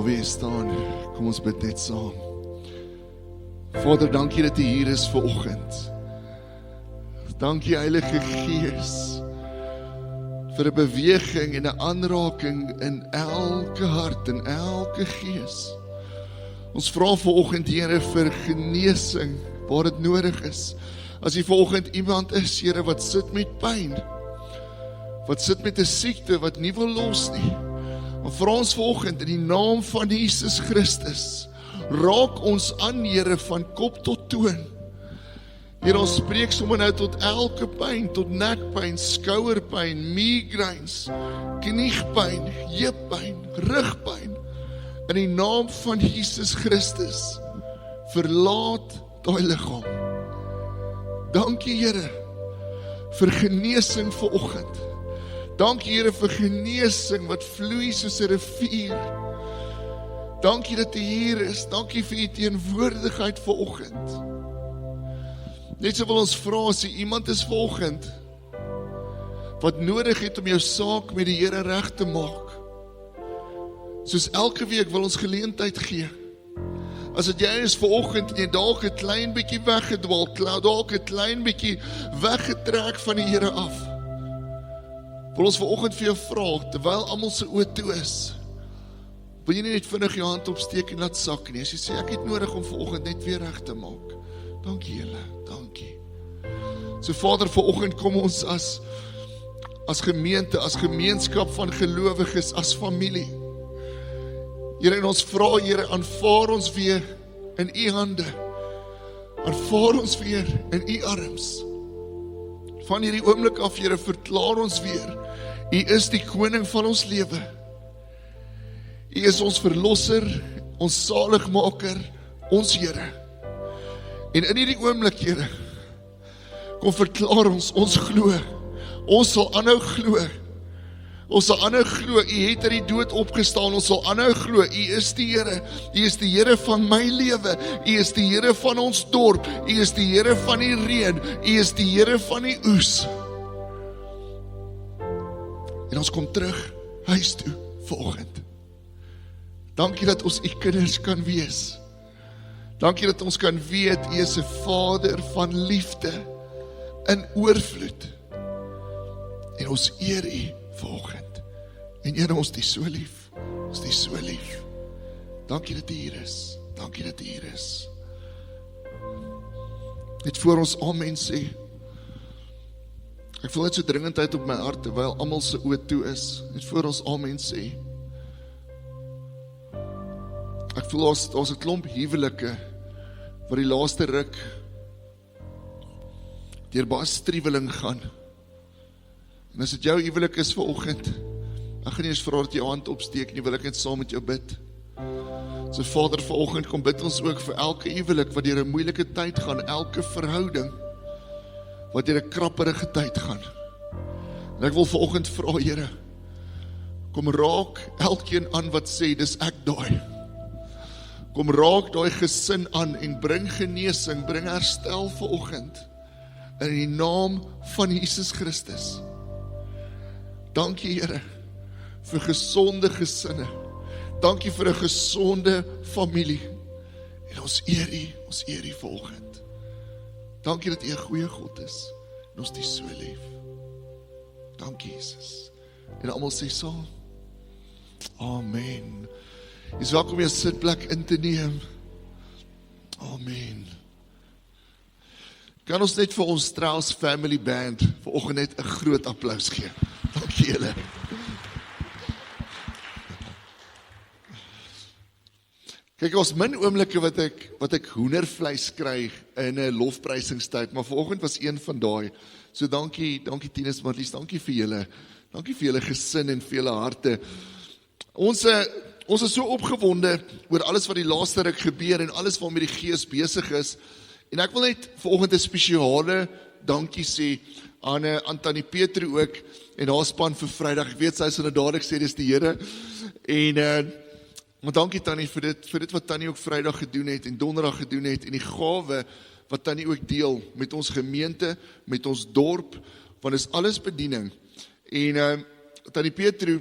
waar jy staan, kom ons bid net saam. Vader, dankie dat U hier is vanoggend. Dankie Heilige Gees vir 'n beweging en 'n aanraking in elke hart en elke gees. Ons vra vanoggend, Here, vir genesing waar dit nodig is. As hier vanoggend iemand is, Here, wat sit met pyn, wat sit met 'n siekte wat nie wil los nie, dan vra ons vanoggend in die naam van Jesus Christus, raak ons aan, Here, van kop tot toon. Here, ons spreek sommer nou tot elke pyn, tot nekpyn, skouerpyn, migraines, kniepyn, heuppyn, rugpyn. In die naam van Jesus Christus, verlaat daai liggaam. Dankie, Here, vir genesing vanoggend. Dankie, Here, vir genesing wat vloei soos 'n rivier. Dankie dat U hier is. Dankie vir U teenwoordigheid vanoggend. Net so wil ons vra, as iemand is vanoggend wat nodig het om jou saak met die Here reg te maak. Soos elke week wil ons geleentheid gee. As dit jy is vanoggend en jy dalk 'n klein bietjie weggedwaal, dalk 'n klein bietjie weggetrek van die Here af, wil ons vanoggend vir jou vra, terwyl almal se oë toe is, wil jy nie net vinnig jou hand opsteek en laat sak nie, as jy sê, ek het nodig om vanoggend net weer reg te maak. Dankie julle, dankie. So Vader, vanoggend kom ons as gemeente, as gemeenskap van gelowiges, as familie. Here, en ons vra, Here, aanvaar ons weer in U hande. Aanvaar ons weer in U arms. Van hierdie oomblik af, Here, verklaar ons weer, U is die koning van ons lewe. U is ons verlosser, ons saligmaker, ons Here. En in hierdie oomblik, Here, kom verklaar ons glo. Ons sal aanhou glo. Ons sal aanhou glo, U het uit die dood opgestaan. Ons sal aanhou glo, U is die Here. U is die Here van my lewe. U is die Here van ons dorp. U is die Here van die reën. U is die Here van die oes. En ons kom terug huis toe vanoggend. Dankie dat ons U kinders kan wees. Dankie dat ons kan weet, U is 'n Vader van liefde in oorvloed. En ons eer U vanoggend. En Here, ons is so lief. Ons is so lief. Dankie dat U hier is. Dankie dat U hier is. Net voor ons amen sê, ek voel net so dringendheid op my hart, terwyl almal se oë toe is. Net voor ons amen sê, ek voel daar's 'n klomp huwelike wat die laaste ruk deur baie striweling gaan. En as dit jou huwelik is vanoggend, ek gaan nie eens vra dat jy jou hand opsteek nie, wil ek net saam met jou bid. So Vader, vanoggend kom bid ons ook vir elke huwelik wat deur 'n moeilike tyd gaan, elke verhouding wat deur 'n krapperige tyd gaan. En ek wil vanoggend vra, Here, kom raak elkeen aan wat sê, dis ek daai. Kom raak daai gesin aan en bring genesing, bring herstel vanoggend in die naam van Jesus Christus. Dankie, Here, vir gesonde gesinne. Dankie vir 'n gesonde familie. En ons eer U vanoggend. Dankie dat U 'n goeie God is. En ons is so lief. Dankie, Jesus. En almal sê saam. Amen. Jy is welkom jou sitplek in te neem. Amen. Kan ons net vir ons Strauss Family Band vanoggend net 'n groot applaus gee? Dankie julle. Kyk, ons min oomblikke wat ek hoendervleis kry in 'n lofprysingstyd, maar vanoggend was een van daai. So dankie Tinus, Marlies, dankie vir julle. Dankie vir julle gesin en vir julle harte. Ons is so opgewonde oor alles wat die laaste ruk gebeur en alles waarmee die Gees besig is. En ek wil net vanoggend 'n spesiale dankie sê aan Tannie Petru ook en haar span vir Vrydag. Ek weet sy sal dadelik sê dis die Here. En maar dankie Tannie vir dit wat Tannie ook Vrydag gedoen het en Donderdag gedoen het en die gawe wat Tannie ook deel met ons gemeente, met ons dorp, want is alles bediening. En Tannie Petru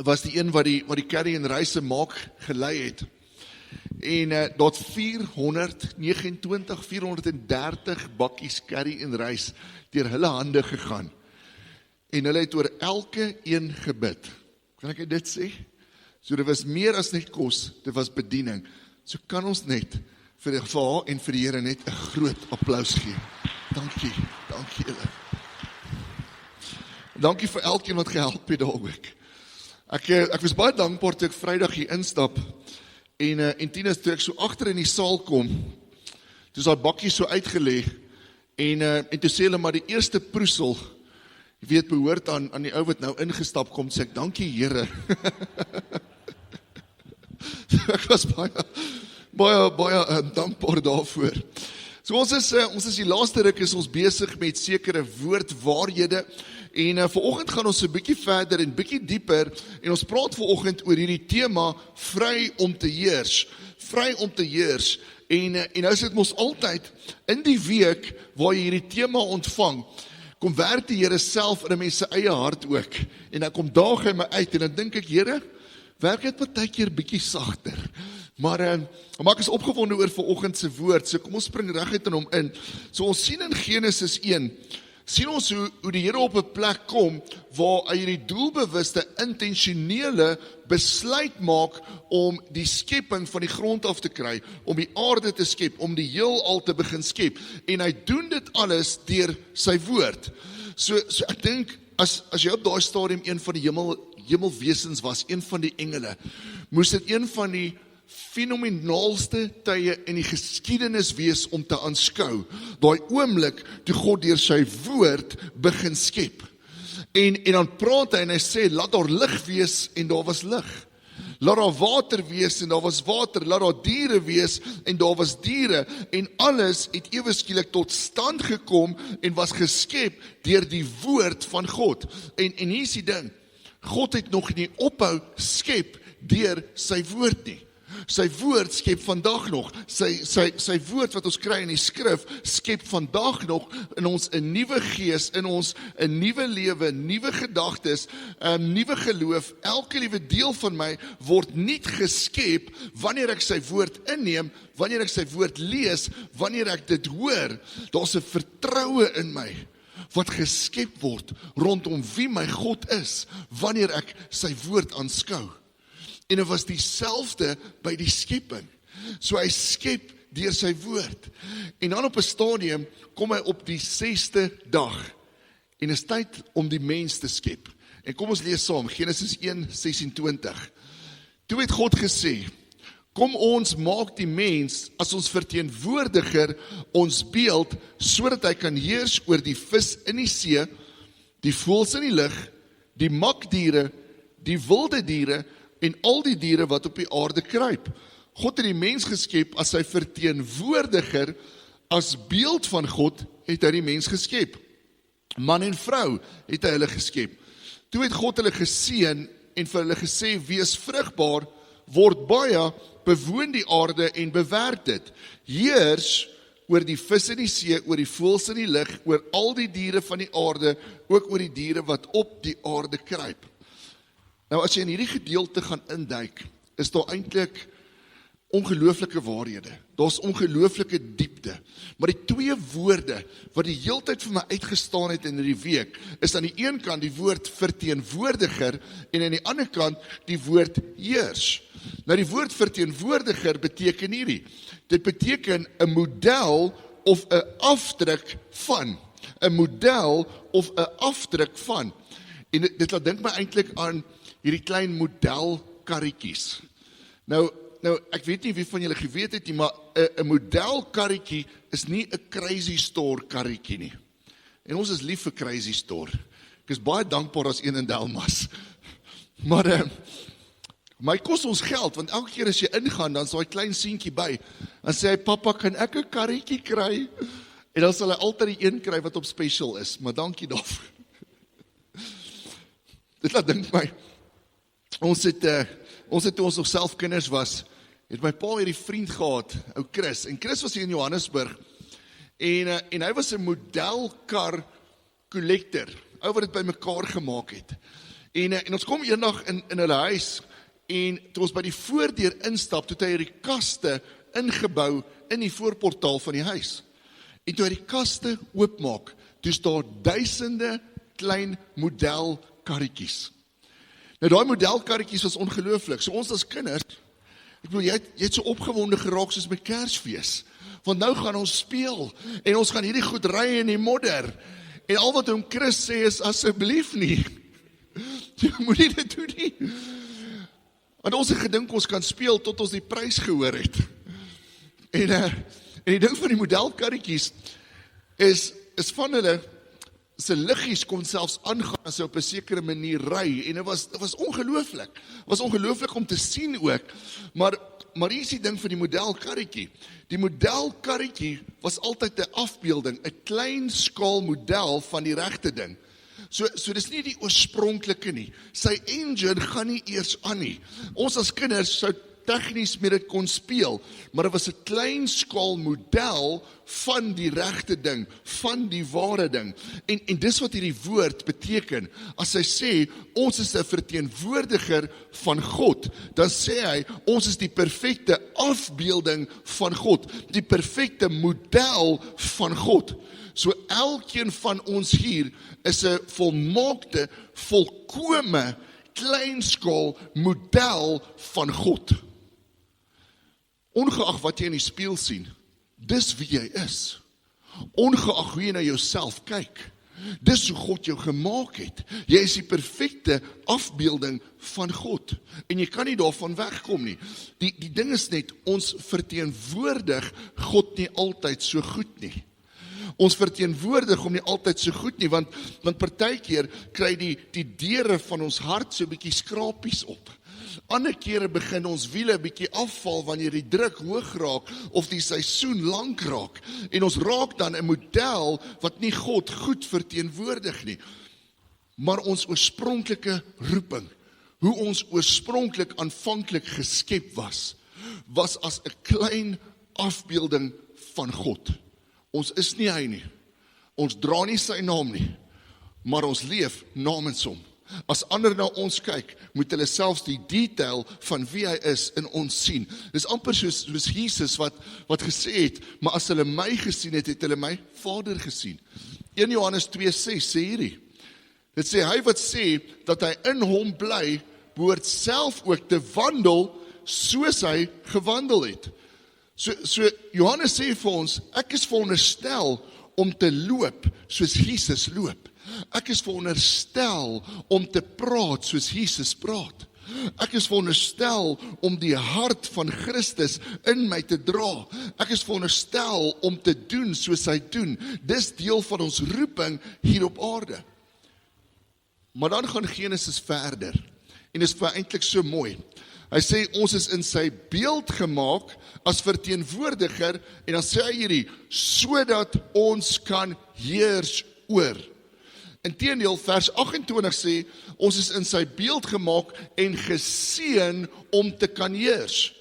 was die een wat die curry en reise maak gelei het. En daar het 430 bakkies curry en rys deur hulle hande gegaan. En hulle het oor elke een gebid. Kan ek dit sê? So dit was meer as net kos, dit was bediening. So kan ons net vir haar en vir die Here net 'n groot applaus gee. Dankie julle. Dankie vir elkeen wat gehelp het daar ook. Ek was baie dankbaar toe ek Vrydag hier instap en Tinus toe ek so agter in die saal kom, toe is daai bakkie so uitgelê en toe sê hulle maar die eerste proesel, jy weet, behoort aan die ou wat nou ingestap kom, sê ek, dankie Here. Ek was baie dankbaar daarvoor. So ons is die laaste ruk is ons besig met sekere woordwaarhede en vanoggend gaan ons 'n bietjie verder en bietjie dieper en ons praat vanoggend oor hierdie tema vry om te heers. Vry om te heers. En nou is dit mos altyd in die week waar jy hierdie tema ontvang, kom werk die Here self in 'n mens se eie hart ook. En dan kom daag hy my uit en dan dink ek, Here, werk dit partykeer bietjie sagter. Maar ek is opgewonde oor vanoggend se woord, so kom ons spring reguit in hom in. So ons sien in Genesis 1, sien ons hoe die Here op 'n plek kom, waar hy hierdie doelbewuste, intentionele besluit maak om die skepping van die grond af te kry, om die aarde te skep, om die heelal te begin skep. En hy doen dit alles deur sy woord. So ek dink, as jy op daai stadium een van die hemelwesens was, een van die engele, moes dit een van die fenomenaalste tye in die geskiedenis wees om te aanskou. Daai oomblik toe God deur sy woord begin skep. En dan praat hy en hy sê, laat daar lig wees en daar was lig. Laat daar water wees en daar was water. Laat daar diere wees en daar was diere. En alles het ewe skielik tot stand gekom en was geskep deur die woord van God. En hier is die ding, God het nog nie ophou skep deur sy woord nie. Sy woord skep vandag nog, sy woord wat ons kry in die skrif, skep vandag nog in ons 'n nuwe gees, in ons 'n nuwe lewe, nuwe gedagtes, 'n nuwe geloof. Elke liewe deel van my word nuut geskep wanneer ek sy woord inneem, wanneer ek sy woord lees, wanneer ek dit hoor. Daar's 'n vertroue in my wat geskep word rondom wie my God is, wanneer ek sy woord aanskou. En dit was dieselfde by die skepping. So hy skep deur sy woord. En dan op 'n stadium kom hy op die 6de dag. En is tyd om die mens te skep. En kom ons lees saam, Genesis 1:26. Toe het God gesê, kom ons maak die mens as ons verteenwoordiger, ons beeld, sodat hy kan heers oor die vis in die see, die voëls in die lug, die makdiere, die wilde diere, en al die diere wat op die aarde kruip. God het die mens geskep as sy verteenwoordiger, as beeld van God het hy die mens geskep. Man en vrou het hy hulle geskep. Toe het God hulle geseën en vir hulle gesê, wees vrugbaar, word baie, bewoon die aarde en bewerk dit. Heers oor die vis in die see, oor die voëls in die lug, oor al die diere van die aarde, ook oor die diere wat op die aarde kruip. Nou as jy in hierdie gedeelte gaan induik, is daar eintlik ongelooflike waarhede. Daar's ongelooflike diepte. Maar die twee woorde wat die heeltyd vir my uitgestaan het in hierdie week, is aan die een kant die woord verteenwoordiger en aan die ander kant die woord heers. Nou die woord verteenwoordiger beteken hierdie. Dit beteken 'n model of 'n afdruk van. 'n model of 'n afdruk van. En dit laat dink my eintlik aan hierdie klein modelkarretjies. Nou, ek weet nie wie van julle geweet het nie, maar 'n modelkarretjie is nie 'n Crazy Store karretjie nie. En ons is lief vir Crazy Store. Ek is baie dankbaar as een in Delmas. Maar hy kos ons geld, want elke keer as jy ingaan, dan is daai klein seentjie by. Dan sê hy, pappa, kan ek 'n karretjie kry? En dan sal hy altyd die een kry wat op special is, maar dankie daarvoor. Dit laat dink my, ons het toe ons nog self kinders was, het my pa hierdie vriend gehad, ou Chris, en Chris was hier in Johannesburg, en hy was 'n modelkar collector, ou wat dit by mekaar gemaak het. En ons kom eendag in hulle huis, en toe ons by die voordeur instap, toe het hy die kaste ingebou in die voorportaal van die huis. En toe hy die kaste oopmaak, toe is daar duisende klein modelkarretjies. Nou daai modelkarretjies was ongelooflik. So ons as kinders, ek bedoel, jy het so opgewonde geraak soos met Kersfees. Want nou gaan ons speel, en ons gaan hierdie goed ry in die modder. En al wat oom Chris sê is, asseblief nie. Jy moet nie dit doen nie. Want ons het gedink ons kan speel tot ons die prys gehoor het. En die ding van die modelkarretjies is van hulle, se liggies kon selfs aangaan as hy op 'n sekere manier ry, en dit was ongelooflik. Het was ongelooflik om te sien ook, maar hier is die ding van die modelkarretjie. Die modelkarretjie was altyd 'n afbeelding, 'n klein skaal model van die regte ding. So dis nie die oorspronklike nie. Sy engine gaan nie eers aan nie. Ons as kinders sou tegnies met dit kon speel, maar dit was 'n klein skaal model van die regte ding, van die ware ding. En dis wat hierdie woord beteken. As hy sê, ons is 'n verteenwoordiger van God, dan sê hy, ons is die perfekte afbeelding van God, die perfekte model van God. So elkeen van ons hier is 'n volmaakte, volkome, kleinskaal model van God. Ongeag wat jy in die spieël sien, dis wie jy is. Ongeag hoe jy na jouself kyk, dis hoe God jou gemaak het. Jy is die perfekte afbeelding van God, en jy kan nie daarvan wegkom nie. Die ding is net, ons verteenwoordig God nie altyd so goed nie. Ons verteenwoordig hom nie altyd so goed nie, want partykeer kry die deure van ons hart so 'n bietjie skrapies op. Ander kere begin ons wiele bietjie afval wanneer die druk hoog raak of die seisoen lank raak, en ons raak dan 'n model wat nie God goed verteenwoordig nie. Maar ons oorspronklike roeping, hoe ons oorspronklik aanvanklik geskep was as 'n klein afbeelding van God. Ons is nie hy nie, ons dra nie sy naam nie, maar ons leef namens hom. As ander na ons kyk, moet hulle selfs die detail van wie hy is in ons sien. Dis amper soos Jesus wat gesê het, maar as hulle my gesien het, het hulle my Vader gesien. 1 Johannes 2:6 sê hierdie. Dit sê, hy wat sê dat hy in hom bly, behoort self ook te wandel soos hy gewandel het. So Johannes sê vir ons, ek is veronderstel om te loop soos Jesus loop. Ek is veronderstel om te praat soos Jesus praat. Ek is veronderstel om die hart van Christus in my te dra. Ek is veronderstel om te doen soos hy doen. Dis deel van ons roeping hier op aarde. Maar dan gaan Genesis verder, en is vir eintlik so mooi. Hy sê, ons is in sy beeld gemaak as verteenwoordiger, en dan sê hy hierdie, sodat ons kan heers oor. Inteendeel, vers 28 sê, ons is in sy beeld gemaak en geseën om te kan heers.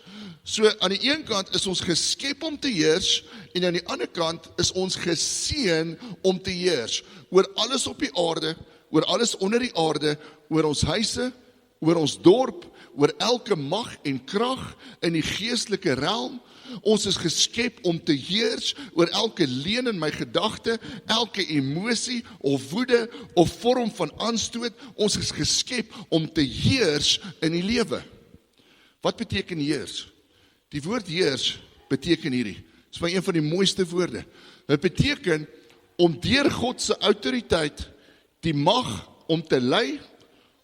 So aan die een kant is ons geskep om te heers, en aan die ander kant is ons geseën om te heers. Oor alles op die aarde, oor alles onder die aarde, oor ons huise, oor ons dorp, oor elke mag en krag in die geestelike realm. Ons is geskep om te heers oor elke leen in my gedagte, elke emosie of woede of vorm van aanstoot. Ons is geskep om te heers in die lewe. Wat beteken heers? Die woord heers beteken hierdie. Dit is maar een van die mooiste woorde. Dit beteken om deur God se autoriteit die mag om te lei,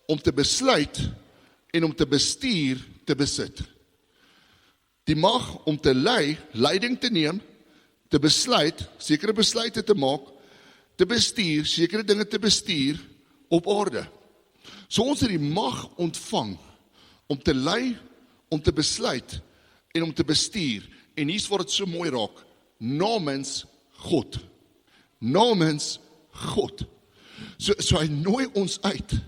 om te besluit en om te bestuur te besit. Die mag om te lei, leiding te neem, te besluit, sekere besluite te maak, te bestuur, sekere dinge te bestuur op aarde. So ons het die mag ontvang om te lei, om te besluit en om te bestuur. En hier's waar dit so mooi raak, namens God. Namens God. So hy nooi ons uit.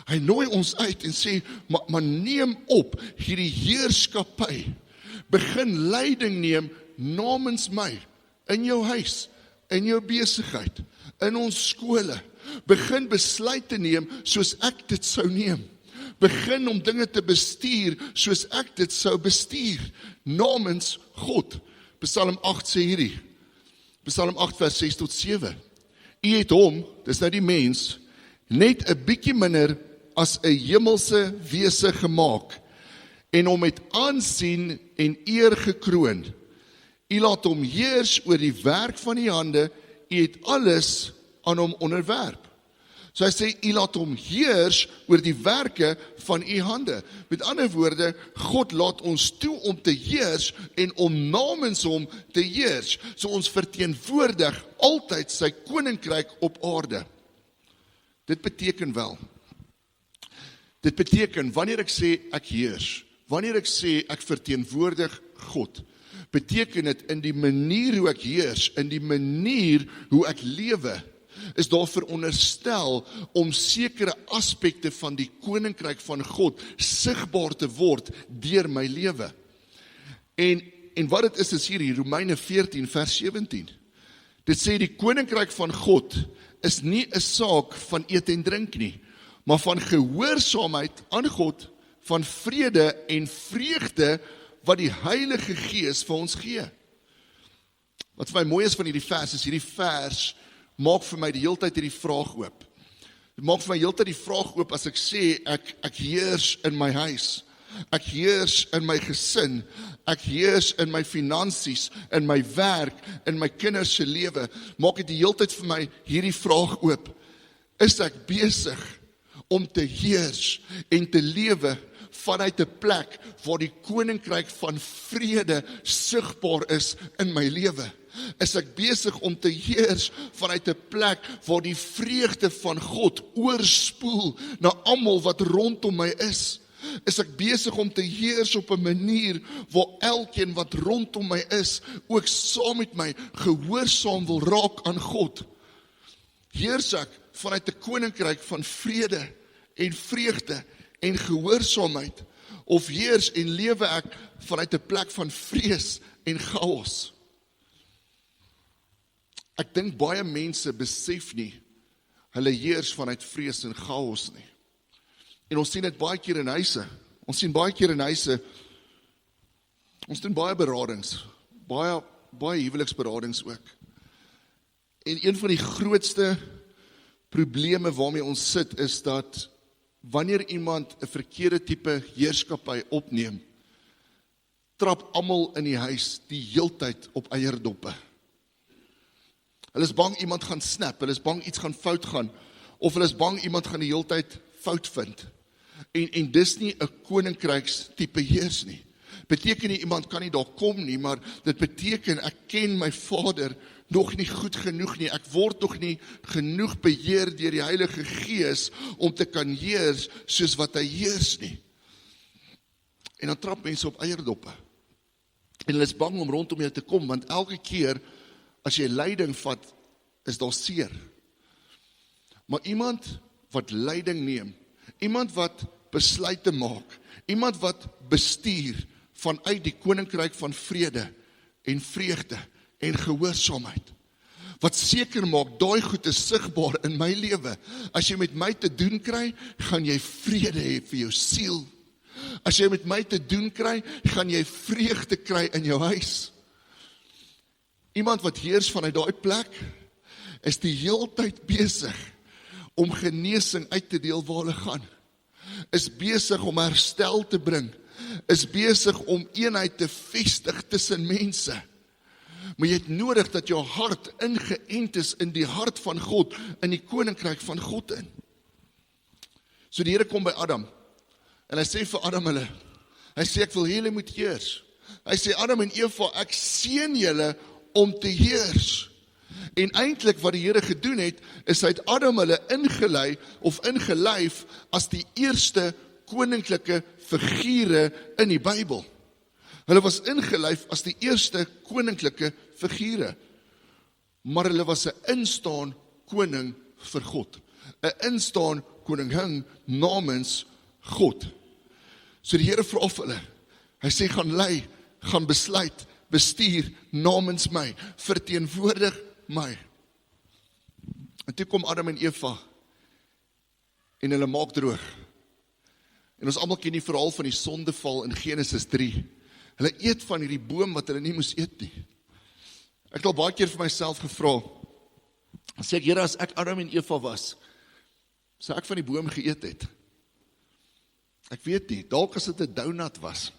Hy nooi ons uit en sê, maar neem op hierdie heerskappy. Begin leiding neem namens my, in jou huis, in jou besigheid, in ons skole. Begin besluit te neem soos ek dit sou neem. Begin om dinge te bestuur soos ek dit sou bestuur, namens God. Psalm 8 sê hierdie, Psalm 8 vers 6 tot 7. U het hom, dis nou die mens, net 'n bietjie minder as 'n hemelse wese gemaak, en hom met aansien en eer gekroon. U laat hom heers oor die werk van die hande, u het alles aan hom onderwerp. So hy sê, u laat hom heers oor die werke van u hande. Met ander woorde, God laat ons toe om te heers en om namens hom te heers. So ons verteenwoordig altyd sy koninkryk op aarde. Dit beteken wel. Dit beteken, wanneer ek sê ek heers, wanneer ek sê ek verteenwoordig God, beteken dit in die manier hoe ek heers, in die manier hoe ek lewe, is daar veronderstel om sekere aspekte van die koninkryk van God sigbaar te word deur my lewe. En wat dit is hier, Romeine 14 vers 17. Dit sê die koninkryk van God is nie 'n saak van eet en drink nie, maar van gehoorsaamheid aan God, van vrede en vreugde wat die Heilige Gees vir ons gee. Wat vir my mooi is van hierdie vers maak vir my die hele tyd hierdie vraag oop. Dit maak vir my heeltyd die vraag oop as ek sê, ek heers in my huis, ek heers in my gesin, ek heers in my finansies, in my werk, in my kinders se lewe, maak dit die hele tyd vir my hierdie vraag oop. Is ek besig om te heers en te lewe vanuit 'n plek waar die koninkryk van vrede sigbaar is in my lewe? Is ek besig om te heers vanuit 'n plek waar die vreugde van God oorspoel na almal wat rondom my is? Is ek besig om te heers op 'n manier waar elkeen wat rondom my is, ook saam met my gehoorsaam wil raak aan God? Heers ek vanuit 'n koninkryk van vrede en vreugde en gehoorsaamheid, of heers en lewe ek vanuit 'n plek van vrees en chaos? Ek dink baie mense besef nie, hulle heers vanuit vrees en chaos nie. En ons sien dit baie keer in huise. Ons doen baie beradings, baie huweliksberadings ook. En een van die grootste probleme waarmee ons sit, is dat wanneer iemand 'n verkeerde tipe heerskappy opneem, trap almal in die huis die heeltyd op eierdoppe. Hulle is bang iemand gaan snap, hulle is bang iets gaan fout gaan, of hulle is bang iemand gaan die heeltyd fout vind. En dis nie 'n koninkryks tipe heers nie. Beteken nie iemand kan nie daar kom nie, maar dit beteken ek ken my Vader nog nie goed genoeg nie. Ek word nog nie genoeg beheer deur die Heilige Gees om te kan heers soos wat hy heers nie. En dan trap mense op eierdoppe. En hulle is bang om rondom jou te kom, want elke keer as jy leiding vat, is daar seer. Maar iemand wat leiding neem, iemand wat besluite maak, iemand wat bestuur vanuit die koninkryk van vrede en vreugde en gehoorsaamheid, wat seker maak, daai goed is sigbaar in my lewe. As jy met my te doen kry, gaan jy vrede hê vir jou siel. As jy met my te doen kry, gaan jy vreugde kry in jou huis. Iemand wat heers vanuit daai plek, is die heeltyd besig om genesing uit te deel waar hulle gaan. Is besig om herstel te bring. Is besig om eenheid te vestig tussen mense. Maar jy het nodig dat jou hart ingeënt is in die hart van God, in die koninkryk van God in. So die Here kom by Adam, en hy sê vir Adam hy sê ek wil julle moet heers. Hy sê Adam en Eva, ek seën julle om te heers. En eintlik wat die Here gedoen het, is hy het Adam hulle ingelei of ingelyf as die eerste koninklike figure in die Bybel. Hulle was ingelyf as die eerste koninklike figure. Maar hulle was 'n instaan koning vir God. 'n Instaan koningin namens God. So die Here vra vir hulle. Hy sê gaan lei, gaan besluit, bestuur namens my, verteenwoordig my. En toe kom Adam en Eva, en hulle maak droog. En ons almal ken die verhaal van die sondeval in Genesis 3. Hulle eet van hierdie boom wat hulle nie moes eet nie. Ek het al baie keer vir myself gevra, sê ek, Here, as ek Adam en Eva was, sou ek van die boom geëet het? Ek weet nie, dalk as dit 'n donut was.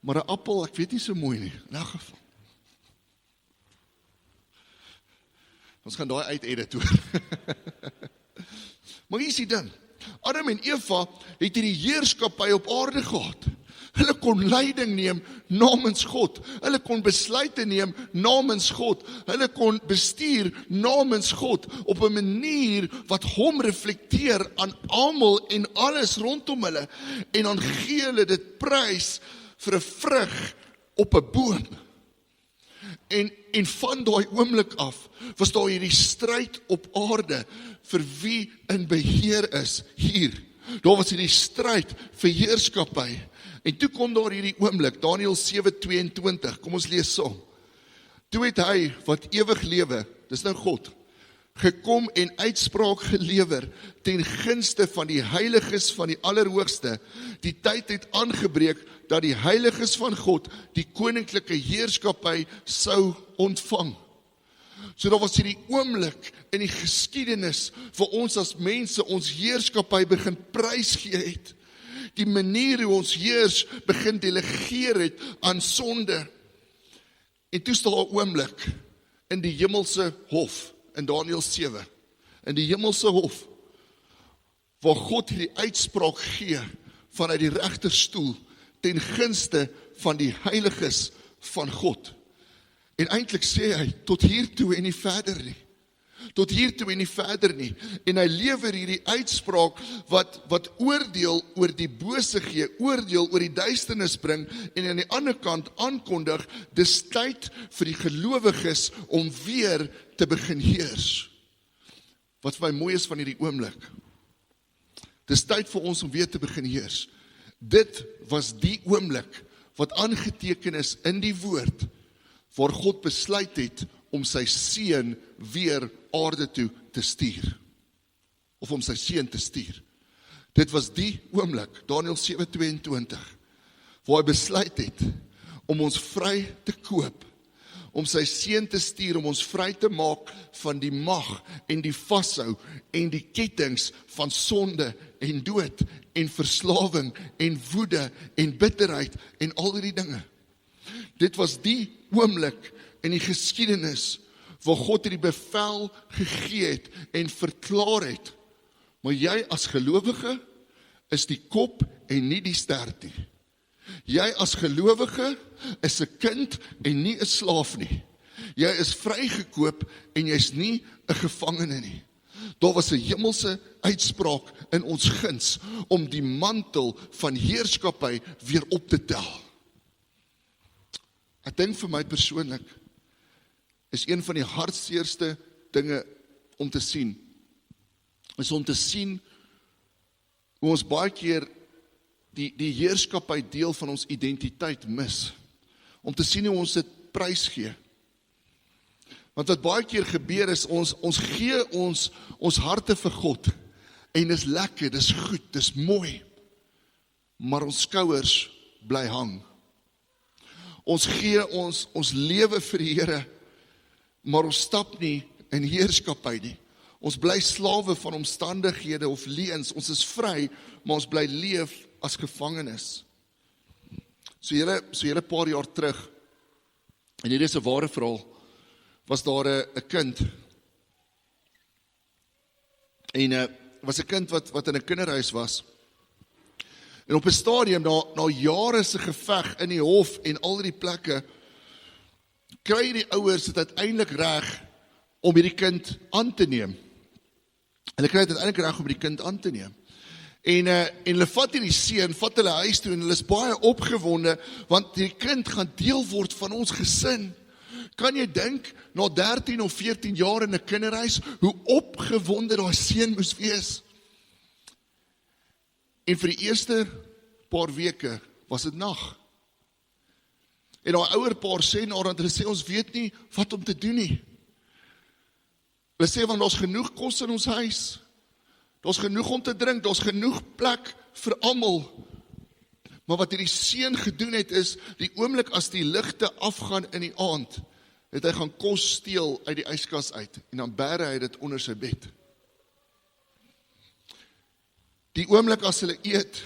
Maar 'n appel, ek weet nie so mooi nie, in elk geval. Ons gaan daai uit-edit hoor. Maar hier is die ding, Adam en Eva het hierdie heerskappy op aarde gehad. Hulle kon leiding neem namens God. Hulle kon besluite neem namens God. Hulle kon bestuur namens God op 'n manier wat hom reflekteer aan almal en alles rondom hulle. En dan gee hulle dit prys vir 'n vrug op 'n boom. En van daai oomblik af was daar hierdie stryd op aarde vir wie in beheer is hier. Daar was hierdie stryd vir heerskappy. En toe kom daar hierdie oomblik, Daniël 7:22, kom ons lees saam. Toe het hy wat ewig lewe, dis nou God, gekom en uitspraak gelewer ten gunste van die heiliges van die Allerhoogste. Die tyd het aangebreek dat die heiliges van God die koninklike heerskappy sou ontvang. So daar was hierdie oomblik in die geskiedenis vir ons as mense ons heerskappy begin prysgee het. Die manier hoe ons heers begin delegeer het aan sonde. En toe staan 'n oomblik in die hemelse hof, in Daniël 7, in die hemelse hof, waar God hierdie uitspraak gee vanuit die regterstoel ten gunste van die heiliges van God. En eintlik sê hy, tot hier toe en nie verder nie. Tot hier toe en nie verder nie. En hy lewer hierdie uitspraak wat oordeel oor die bose gee, oordeel oor die duisternis bring, en aan die ander kant aankondig, dis tyd vir die gelowiges om weer te begin heers. Wat vir my mooi is van hierdie oomblik. Dis tyd vir ons om weer te begin heers. Dit was die oomblik wat aangeteken is in die woord, waar God besluit het om sy seun weer aarde toe te stuur. Of om sy seun te stuur. Dit was die oomblik, Daniël 7:22, waar hy besluit het om ons vry te koop, om sy seun te stuur, om ons vry te maak van die mag en die vashou en die kettings van sonde en dood en verslawing en woede en bitterheid en al die dinge. Dit was die oomblik in die geskiedenis waar God hierdie bevel gegee het en verklaar het, maar jy as gelowige is die kop en nie die stert nie. Jy as gelowige is 'n kind en nie 'n slaaf nie. Jy is vrygekoop en jy's nie 'n gevangene nie. Daar was 'n hemelse uitspraak in ons guns om die mantel van heerskappy weer op te tel. Ek dink vir my persoonlik is een van die hartseerste dinge om te sien, is om te sien hoe ons baie keer die heerskappy deel van ons identiteit mis. Om te sien hoe ons dit prys gee. Want wat baie keer gebeur is, ons gee ons harte vir God, en dis lekker, dis goed, dis mooi, maar ons skouers bly hang. Ons gee ons lewe vir die Here, maar ons stap nie in heerskappy nie. Ons bly slawe van omstandighede of leuns. Ons is vry, maar ons bly leef as gevangenes. So hele paar jaar terug, en hier is 'n ware verhaal, was daar 'n kind, en was 'n kind wat in 'n kinderhuis was. En op 'n stadium, na jare se geveg in die hof en al die plekke, kry die ouers dit uiteindelik reg om hierdie kind aan te neem. Hulle kry dit uiteindelik reg om hierdie kind aan te neem. En hulle vat hierdie seun, vat hulle huis toe, en hulle is baie opgewonde, want die kind gaan deel word van ons gesin. Kan jy dink, na 13 of 14 jaar in 'n kinderhuis, hoe opgewonde daai seun moes wees? En vir die eerste paar weke was dit nag. En daai ouerpaar sê naderhand, hulle sê ons weet nie wat om te doen nie. Hulle sê want daar's genoeg kos in ons huis. Daar's genoeg om te drink, daar's genoeg plek vir almal. Maar wat hierdie seun gedoen het is, die oomblik as die ligte afgaan in die aand, het hy gaan kos steel uit die yskas uit, en dan bære hy dit onder sy bed. Die oomblik as hulle eet,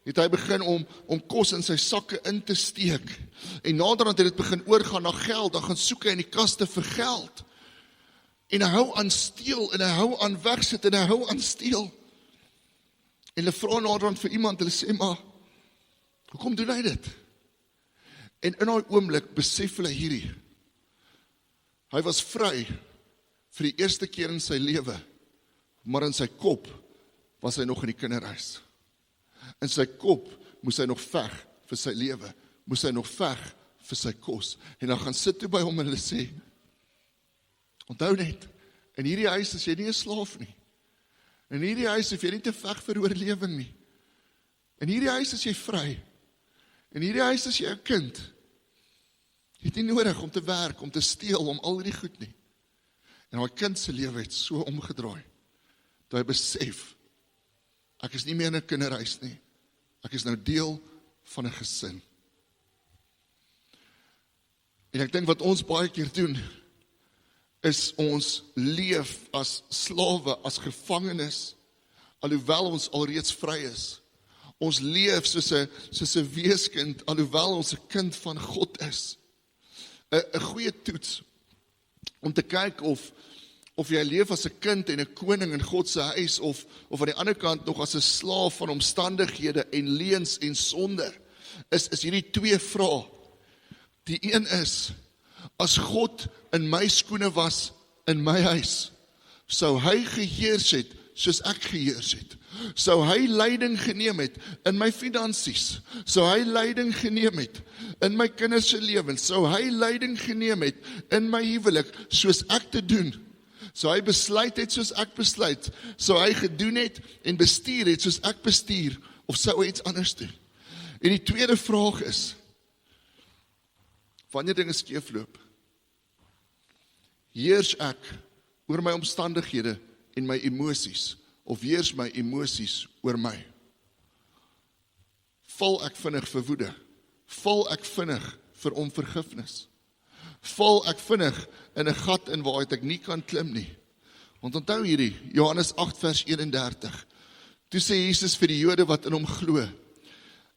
het hy begin om kos in sy sakke in te steek, en naderhand het dit begin oorgaan na geld, dan gaan soek hy in die kaste vir geld, en hy hou aan steel, en hy hou aan wegsit, en hy hou aan steel, en hulle vra naderhand vir iemand, hulle sê, maar, hoekom doen hy dit? En in daai oomblik besef hulle hierdie, hy was vry vir die eerste keer in sy lewe, maar in sy kop was hy nog in die kinderhuis. In sy kop moes hy nog veg vir sy lewe, moes hy nog veg vir sy kos. En dan gaan sit toe by hom en hulle sê, onthou net, in hierdie huis is jy nie 'n slaaf nie. In hierdie huis hoef jy nie te veg vir oorlewing nie. In hierdie huis is jy vry. In hierdie huis is jy 'n kind. Jy het nie nodig om te werk, om te steel, om al die goed nie. En daai kind se lewe het so omgedraai, dat hy besef, ek is nie meer in 'n kinderhuis nie, ek is nou deel van 'n gesin. En ek dink wat ons baie keer doen, is ons leef as slawe, as gevangenes, alhoewel ons alreeds vry is. Ons leef soos 'n weeskind, alhoewel ons 'n kind van God is. 'n goeie toets om te kyk of jy leef as 'n kind en 'n koning in God se huis, of aan die ander kant nog as 'n slaaf van omstandighede en leuns en sonde, is hierdie twee vrae. Die een is, as God in my skoene was in my huis, sou hy geheers het soos ek geheers het. Sou hy leiding geneem het in my finansies, sou hy leiding geneem het in my kinders se lewens, sou hy leiding geneem het in my huwelik soos ek te doen, sou hy besluit het soos ek besluit, sou hy gedoen het en bestuur het soos ek bestuur, of sou hy iets anders doen? En die tweede vraag is, wanneer dinge skeefloop, heers ek oor my omstandighede en my emosies, of heers my emosies oor my? Val ek vinnig vir woede? Val ek vinnig vir onvergifnis? Val ek vinnig in 'n gat in waaruit ek nie kan klim nie? Want onthou hierdie, Johannes 8 vers 31, toe sê Jesus vir die Jode wat in hom glo,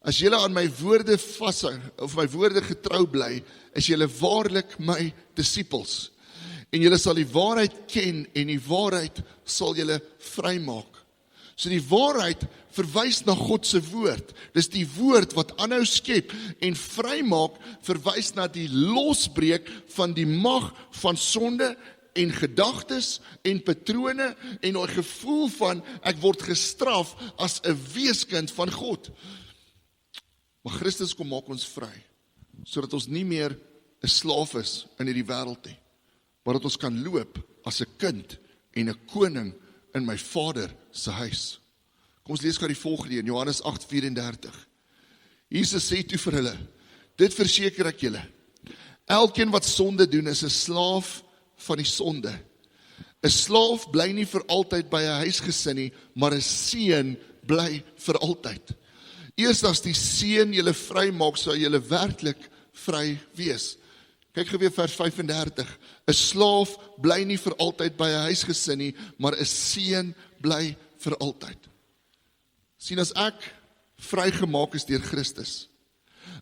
as julle aan my woorde vashou, of my woorde getrou bly, is julle waarlik my disippels. En julle sal die waarheid ken, en die waarheid sal julle vrymaak. So die waarheid verwys na God se woord. Dis die woord wat aanhou skep, en vrymaak verwys na die losbreek van die mag van sonde en gedagtes en patrone en daai gevoel van ek word gestraf as 'n weeskind van God. Maar Christus kom maak ons vry, sodat ons nie meer 'n slaaf is in hierdie wêreld nie, maar dat ons kan loop as 'n kind en 'n koning in my Vader se huis. Kom ons lees gou die volgende in Johannes 8:34. Jesus sê toe vir hulle, dit verseker ek julle, elkeen wat sonde doen is 'n slaaf van die sonde. 'n Slaaf bly nie vir altyd by 'n huisgesin nie, maar 'n seun bly vir altyd. Eers as die seun julle vry maak, sal julle werklik vry wees. Kyk gou weer vers 35. 'n Slaaf bly nie vir altyd by 'n huisgesin nie, maar 'n seun bly vir altyd. Sien, as ek vrygemaak is deur Christus,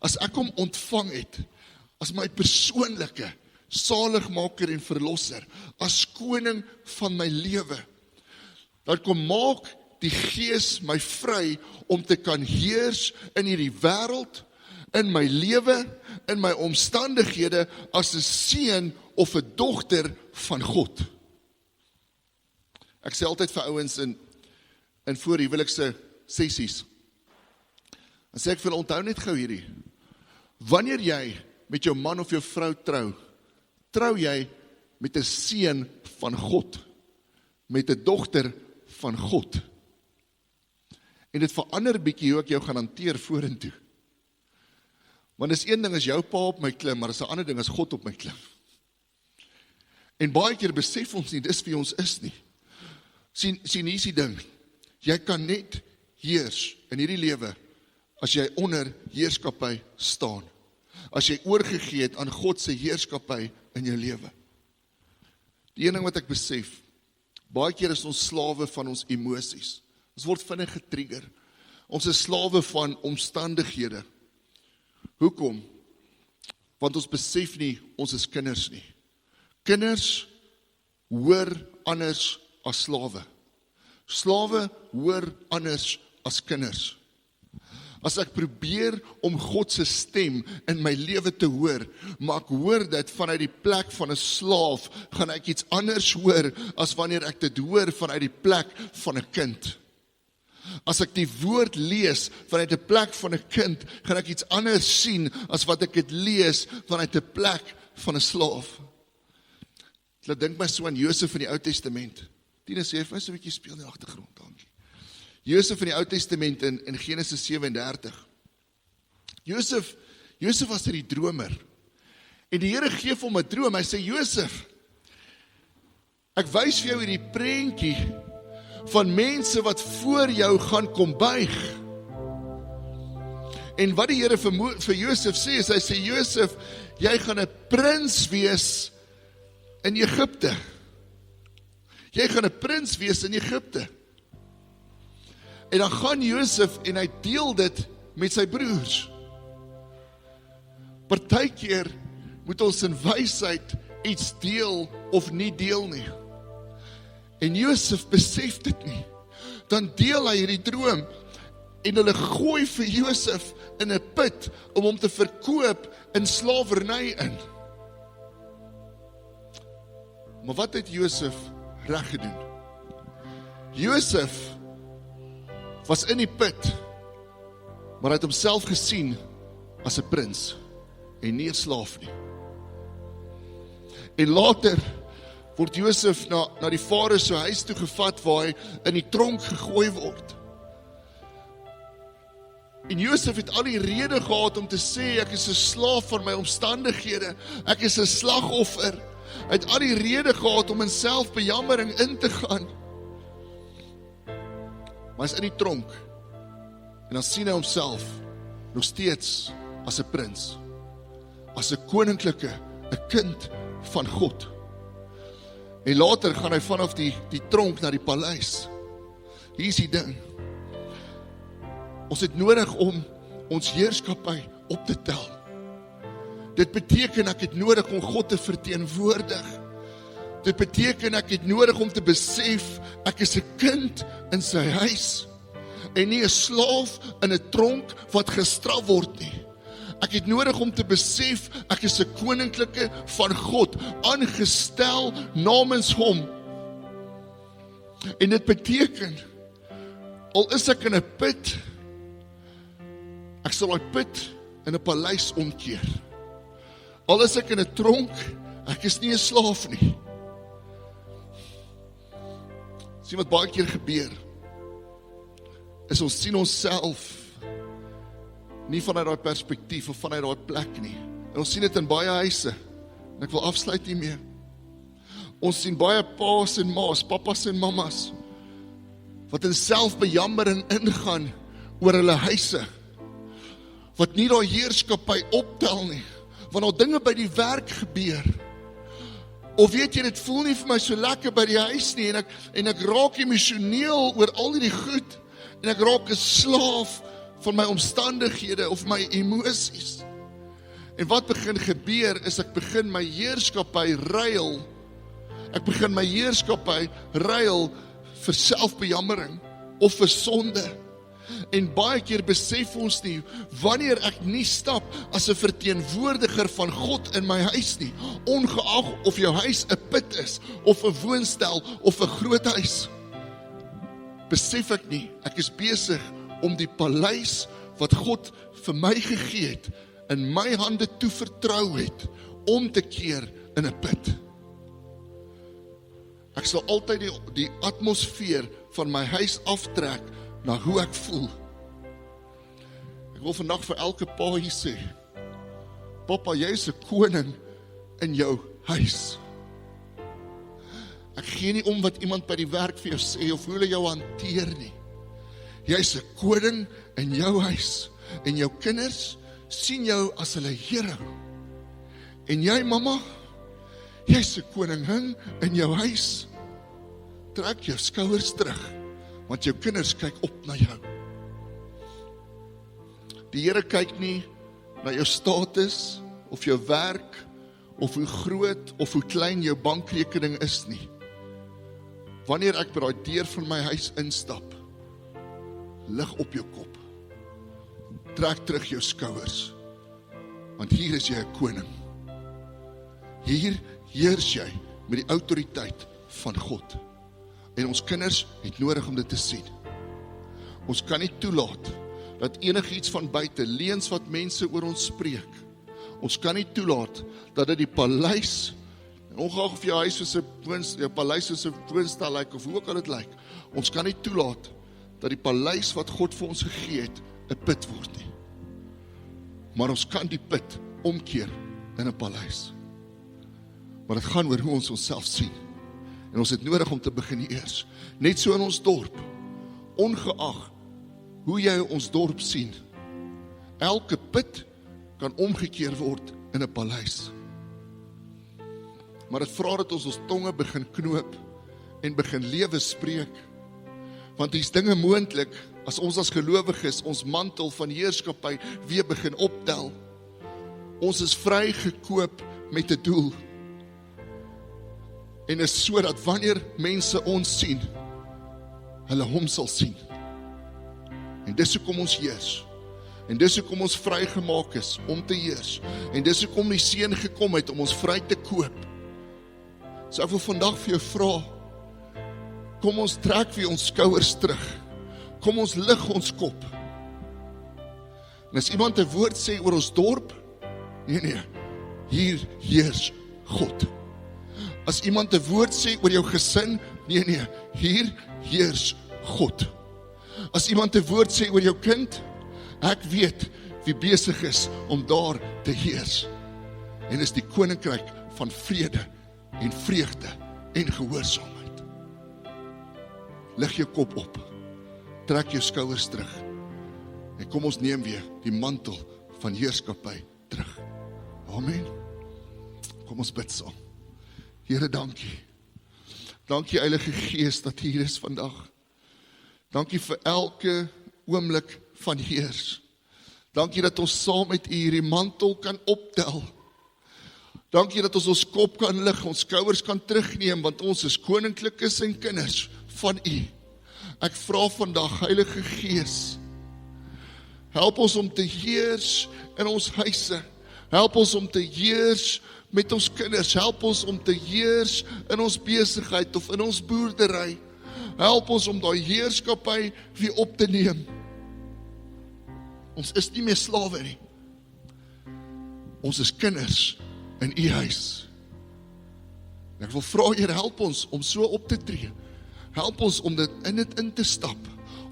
as ek hom ontvang het, as my persoonlike saligmaker en verlosser, as koning van my lewe, dan kom maak die Gees my vry om te kan heers in hierdie wêreld, in my lewe, in my omstandighede, as 'n seun of 'n dogter van God. Ek sê altyd vir ouens in voorhuwelikse sessies, dan sê ek vir hulle, onthou net gou hierdie, wanneer jy met jou man of jou vrou trou jy met 'n seun van God, met 'n dogter van God. En dit verander bietjie hoe ek jou gaan hanteer vorentoe. Want dis een ding as jou pa op my klim, maar dis 'n ander ding as God op my klim. En baie keer besef ons nie, dis wie ons is nie. Sien hier is die ding, jy kan net heers in hierdie lewe, as jy onder heerskappy staan. As jy oorgegee het aan God se heerskappy in jou lewe. Die een ding wat ek besef, baie keer is ons slawe van ons emosies. Ons word vinnig getrigger. Ons is slawe van omstandighede. Hoekom? Want ons besef nie, ons is kinders nie. Kinders hoor anders as slawe. Slawe hoor anders as kinders. As ek probeer om God se stem in my lewe te hoor, maar ek hoor dit vanuit die plek van 'n slaaf, gaan ek iets anders hoor as wanneer ek dit hoor vanuit die plek van 'n kind. As ek die woord lees vanuit 'n plek van 'n kind, gaan ek iets anders sien as wat ek dit lees vanuit 'n plek van 'n slaaf. Ek dink my so aan Josef in die Ou Testament. Tina sê vir my so 'n bietjie speel in die agtergrond, dankie. Josef in die Ou Testament in Genesis 37. Josef was die dromer. En die Here gee vir hom 'n droom. Hy sê, Josef, ek wys vir jou hierdie prentjie van mense wat voor jou gaan kom buig. En wat die Here vir Josef sê, is hy sê, Josef, jy gaan 'n prins wees in Egipte. Jy gaan 'n prins wees in Egipte. En dan gaan Josef en hy deel dit met sy broers. Partykeer moet ons in wysheid iets deel of nie deel nie. En Josef besef dit nie. Dan deel hy hierdie droom en hulle gooi vir Josef in 'n put om hom te verkoop in slawerny in. Maar wat het Josef reg gedoen? Josef was in die put, maar hy het homself gesien as 'n prins en nie 'n slaaf nie. En later word Josef na die Farao se huis toe gevat waar hy in die tronk gegooi word. En Josef het al die rede gehad om te sê, ek is 'n slaaf van my omstandighede, ek is 'n slagoffer. Hy het al die rede gehad om in selfbejammering in te gaan. Maar hy is in die tronk. En dan sien hy homself nog steeds as 'n prins. As 'n koninklike, 'n kind van God. En later gaan hy vanaf die tronk na die paleis. Hier is die ding. Ons het nodig om ons heerskappy op te tel. Dit beteken ek het nodig om God te verteenwoordig. Dit beteken ek het nodig om te besef, ek is 'n kind in sy huis en nie 'n slaaf in 'n tronk wat gestraf word nie. Ek het nodig om te besef, ek is 'n koninklike van God, aangestel namens hom. En dit beteken, al is ek in 'n put, ek sal daai put in 'n paleis omkeer. Al is ek in 'n tronk, ek is nie 'n slaaf nie. Sien wat baie keer gebeur, is ons sien onsself nie vanuit daai perspektief of vanuit daai plek nie. En ons sien dit in baie huise, en ek wil afsluit hiermee. Ons sien baie pa's en ma's, papas en mamas, wat in selfbejammering ingaan oor hulle huise, wat nie daai heerskappy optel nie, want al dinge by die werk gebeur. Of weet jy, dit voel nie vir my so lekker by die huis nie, en ek raak emosioneel oor al die goed, en ek raak 'n slaaf van my omstandighede of my emosies. En wat begin gebeur, is ek begin my heerskappy ruil. Ek begin my heerskappy ruil vir selfbejammering of vir sonde. En baie keer besef ons nie, wanneer ek nie stap as 'n verteenwoordiger van God in my huis nie, ongeag of jou huis 'n put is, of 'n woonstel, of 'n groot huis, besef ek nie, ek is besig om die paleis wat God vir my gegee het, in my hande toe vertrou het, om te keer in 'n put. Ek sal altyd die atmosfeer van my huis aftrek na hoe ek voel. Ek wil vandag vir elke pa hier sê, Papa, jy is 'n koning in jou huis. Ek gee nie om wat iemand by die werk vir jou sê, of hoe hulle jou hanteer nie. Jy is 'n koning in jou huis, en jou kinders sien jou as hulle Here. En jy, mamma, jy is 'n koningin in jou huis. Trek jou skouers terug, want jou kinders kyk op na jou. Die Here kyk nie na jou status, of jou werk, of hoe groot, of hoe klein jou bankrekening is nie. Wanneer ek by daai deur van my huis instap, lig op jou kop. Trek terug jou skouers, want hier is jy 'n koning. Hier heers jy met die autoriteit van God. En ons kinders het nodig om dit te sien. Ons kan nie toelaat dat enigiets van buite, leuns wat mense oor ons spreek, ons kan nie toelaat dat dit die paleis, en ongeag of jou huis soos 'n jou paleis soos 'n woonstel lyk, of hoe ook al dit lyk, ons kan nie toelaat dat die paleis wat God vir ons gegee het, 'n put word nie. Maar ons kan die put omkeer in 'n paleis. Maar dit gaan oor hoe ons onsself sien. En ons het nodig om te begin eers. Net so in ons dorp. Ongeag hoe jy ons dorp sien. Elke put kan omgekeer word in 'n paleis. Maar dit vra dat ons tonge begin knoop en begin lewe spreek. Want hier's dinge moontlik as ons as gelowiges ons mantel van heerskappy weer begin optel. Ons is vrygekoop met 'n doel. En is so dat wanneer mense ons sien, hulle hom sal sien. En dis hoekom ons heers. En dis hoekom ons vrygemaak is om te heers. En dis hoekom die Seun gekom het om ons vry te koop. So ek wil vandag vir jou vra, kom ons trek weer ons skouers terug. Kom ons lig ons kop. En as iemand 'n woord sê oor ons dorp, nee, hier heers God. As iemand 'n woord sê oor jou gesin, nee, hier heers God. As iemand 'n woord sê oor jou kind, ek weet wie besig is om daar te heers. En is die koninkryk van vrede en vreugde en gehoorsaamheid. Lig jou kop op, trek jou skouers terug, en kom ons neem weer die mantel van heerskappy terug. Amen. Kom ons bid saam. Here, dankie. Dankie Heilige Gees dat hier is vandag. Dankie vir elke oomblik van heers. Dankie dat ons saam met U hierdie mantel kan optel. Dankie dat ons kop kan lig, ons skouers kan terugneem, want ons is koninklikes en kinders van U. Ek vra vandag, Heilige Gees, help ons om te heers in ons huise. Help ons om te heers met ons kinders. Help ons om te heers in ons besigheid of in ons boerdery. Help ons om daai heerskappy weer op te neem. Ons is nie meer slawe nie. Ons is kinders in U huis. En ek wil vra, Here, help ons om so op te tree. Help ons om dit in te stap.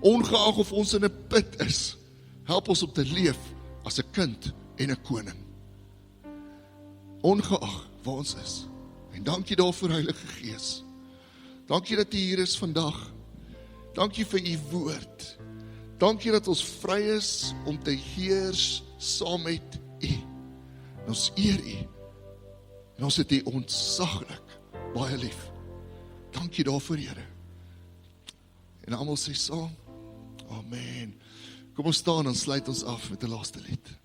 Ongeag of ons in 'n put is. Help ons om te leef as 'n kind en 'n koning. Ongeag waar ons is. En dankie daarvoor, Heilige Gees. Dankie dat U hier is vandag. Dankie vir U woord. Dankie dat ons vry is om te heers saam met U. En ons eer U. En ons het U ontzaglik baie lief. Dankie daarvoor, Here. En almal sê saam, amen. Kom ons staan en sluit ons af met die laaste lied.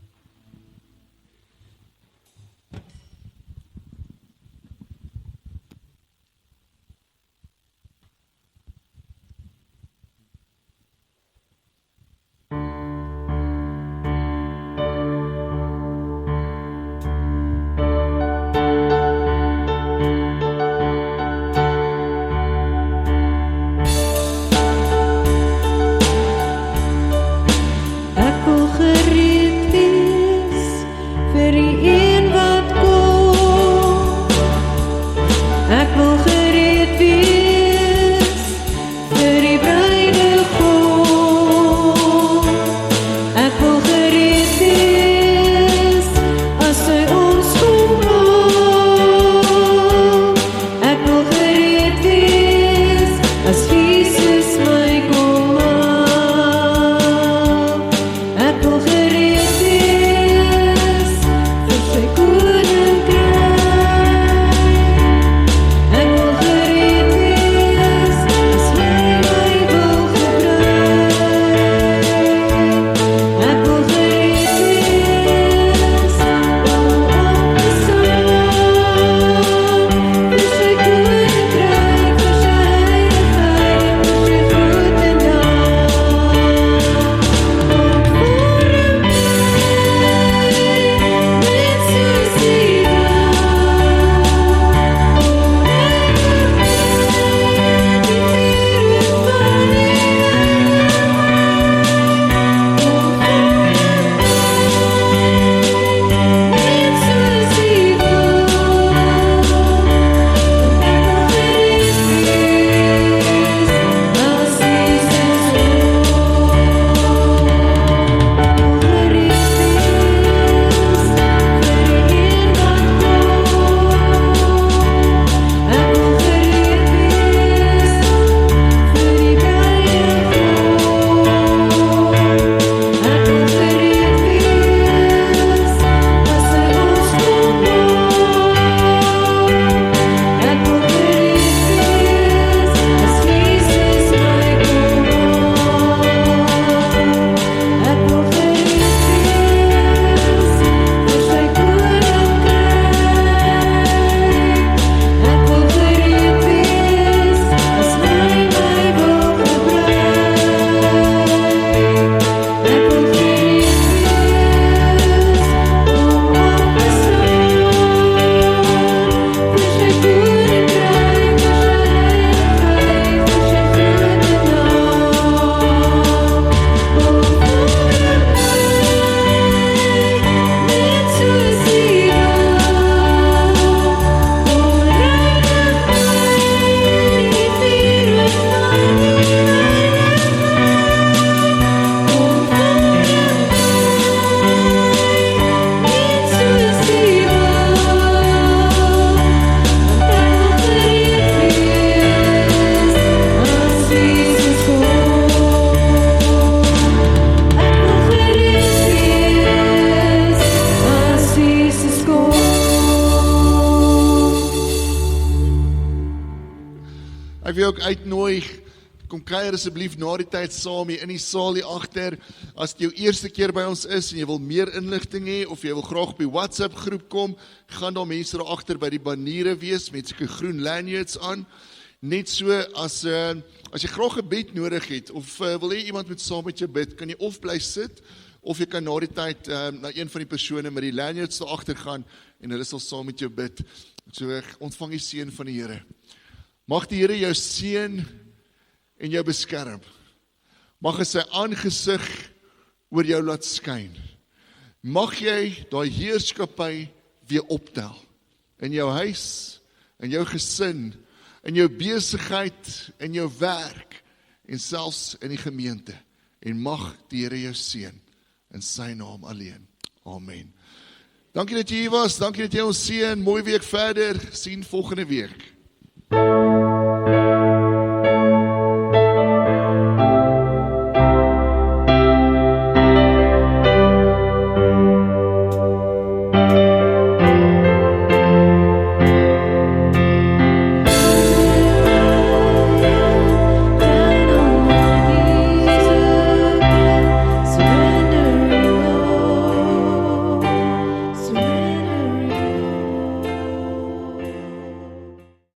Ek wil gereed wees Ek wil jou ook uitnooi, kom kuier asseblief na die tyd saam hier in die saal hier agter. As dit jou eerste keer by ons is en jy wil meer inligting hê of jy wil graag op die WhatsApp groep kom, gaan daar mense daar agter by die baniere wees met sulke groen lanyards aan. Net so as jy graag gebed nodig het of wil jy iemand met saam met jou bid, kan jy of bly sit of jy kan na die tyd na een van die persone met die lanyards daar agter gaan en hulle sal saam met jou bid. So ontvang die seën van die Here. Mag die Here jou seën en jou beskerm. Mag hy sy aangesig oor jou laat skyn. Mag jy daai heerskappy weer optel in jou huis, in jou gesin, in jou besigheid, in jou werk en selfs in die gemeente. En mag die Here jou seën in sy naam alleen. Amen. Dankie dat jy hier was, dankie dat jy ons seën. Mooi week verder, sien volgende week.